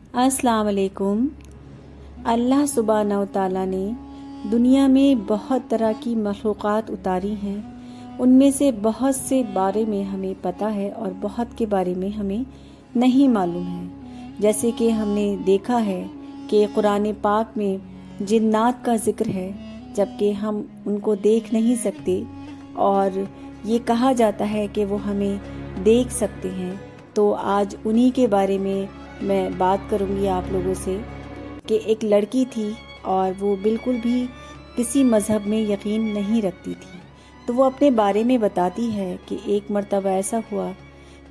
अस्सलाम वालेकुम। अल्लाह सुब्हानहू व तआला ने दुनिया में बहुत तरह की मखलूक़ात उतारी हैं। उनमें से बहुत से बारे में हमें पता है और बहुत के बारे में हमें नहीं मालूम है। जैसे कि हमने देखा है कि कुरान पाक में जिन्नात का ज़िक्र है, जबकि हम उनको देख नहीं सकते और ये कहा जाता है कि वो हमें देख सकते हैं। तो आज उन्हीं के बारे में मैं बात करूंगी आप लोगों से कि एक लड़की थी और वो बिल्कुल भी किसी मज़हब में यकीन नहीं रखती थी। तो वो अपने बारे में बताती है कि एक मर्तबा ऐसा हुआ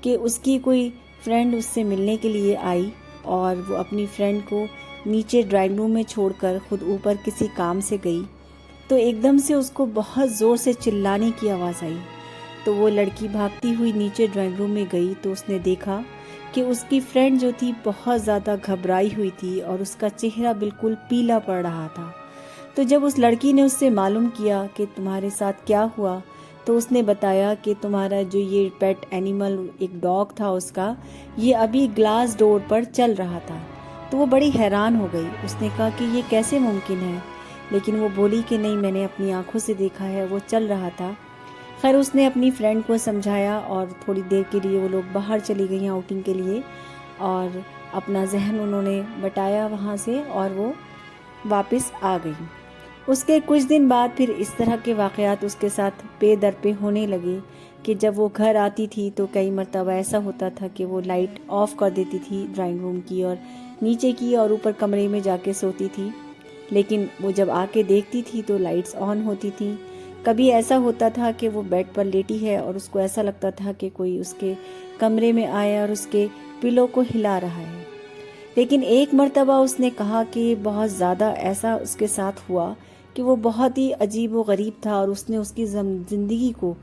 कि उसकी कोई फ्रेंड उससे मिलने के लिए आई और वो अपनी फ्रेंड को नीचे ड्राइंग रूम में छोड़कर खुद ऊपर किसी काम से गई। तो एकदम से उसको बहुत ज़ोर से चिल्लाने की आवाज़ आई। तो वो लड़की भागती हुई नीचे ड्राइंग रूम में गई तो उसने देखा कि उसकी फ्रेंड जो थी बहुत ज़्यादा घबराई हुई थी और उसका चेहरा बिल्कुल पीला पड़ रहा था। तो जब उस लड़की ने उससे मालूम किया कि तुम्हारे साथ क्या हुआ, तो उसने बताया कि तुम्हारा जो ये पेट एनिमल एक डॉग था उसका, ये अभी ग्लास डोर पर चल रहा था। तो वो बड़ी हैरान हो गई। उसने कहा कि ये कैसे मुमकिन है, लेकिन वो बोली कि नहीं, मैंने अपनी आंखों से देखा है, वो चल रहा था। खैर उसने अपनी फ्रेंड को समझाया और थोड़ी देर के लिए वो लोग बाहर चली गई आउटिंग के लिए और अपना जहन उन्होंने बटाया वहाँ से और वो वापस आ गई। उसके कुछ दिन बाद फिर इस तरह के वाक़यात उसके साथ पे दर पे होने लगे कि जब वो घर आती थी तो कई मरतबा ऐसा होता था कि वो लाइट ऑफ कर देती थी ड्राइंग रूम की और नीचे की और ऊपर कमरे में जाके सोती थी, लेकिन वो जब आके देखती थी तो लाइट्स ऑन होती थी। कभी ऐसा होता था कि वो बेड पर लेटी है और उसको ऐसा लगता था कि कोई उसके कमरे में आया और उसके पिलो को हिला रहा है। लेकिन एक मर्तबा उसने कहा कि बहुत ज़्यादा ऐसा उसके साथ हुआ कि वो बहुत ही अजीब व गरीब था और उसने उसकी ज़िंदगी को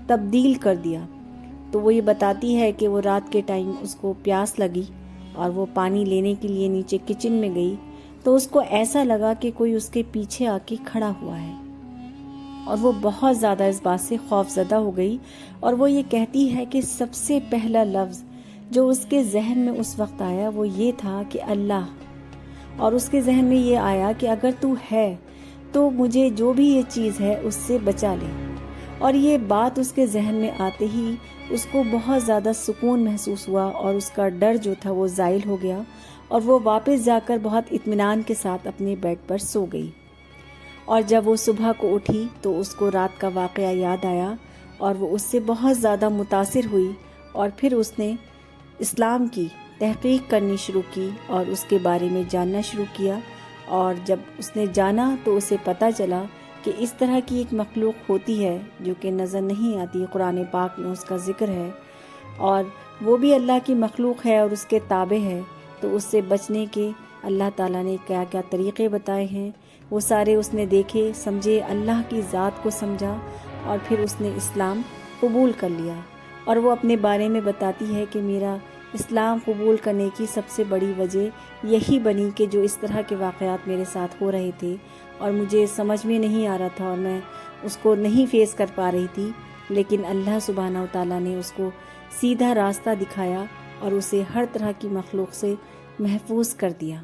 तब्दील कर दिया। तो वो ये बताती है कि वो रात के टाइम उसको प्यास लगी और वो पानी लेने के लिए नीचे किचन में गई तो उसको ऐसा लगा कि कोई उसके पीछे आके खड़ा हुआ है और वो बहुत ज़्यादा इस बात से खौफज़दा हो गई। और वो ये कहती है कि सबसे पहला लफ्ज़ जो उसके जहन में उस वक्त आया वो ये था कि अल्लाह, और उसके जहन में ये आया कि अगर तू है तो मुझे जो भी ये चीज़ है उससे बचा ले। और ये बात उसके जहन में आते ही उसको बहुत ज़्यादा सुकून महसूस हुआ और उसका डर जो था वो ज़ाइल हो गया और वो वापस जाकर बहुत इत्मीनान के साथ अपने बेड पर सो गई। और जब वो सुबह को उठी तो उसको रात का वाक़या याद आया और वो उससे बहुत ज़्यादा मुतासिर हुई और फिर उसने इस्लाम की तहक़ीक़ करनी शुरू की और उसके बारे में जानना शुरू किया। और जब उसने जाना तो उसे पता चला कि इस तरह की एक मखलूक होती है जो कि नज़र नहीं आती। कुरान पाक में उसका ज़िक्र है और वो भी अल्लाह की मखलूक है और उसके ताबे है। तो उससे बचने के अल्लाह ताला ने क्या क्या तरीक़े बताए हैं वो सारे उसने देखे, समझे, अल्लाह की ज़ात को समझा और फिर उसने इस्लाम कबूल कर लिया। और वो अपने बारे में बताती है कि मेरा इस्लाम कबूल करने की सबसे बड़ी वजह यही बनी कि जो इस तरह के वाक़यात मेरे साथ हो रहे थे और मुझे समझ में नहीं आ रहा था और मैं उसको नहीं फेस कर पा रही थी, लेकिन अल्लाह सुब्हानहू व तआला ने उसको सीधा रास्ता दिखाया और उसे हर तरह की मखलूक से महफूज कर दिया।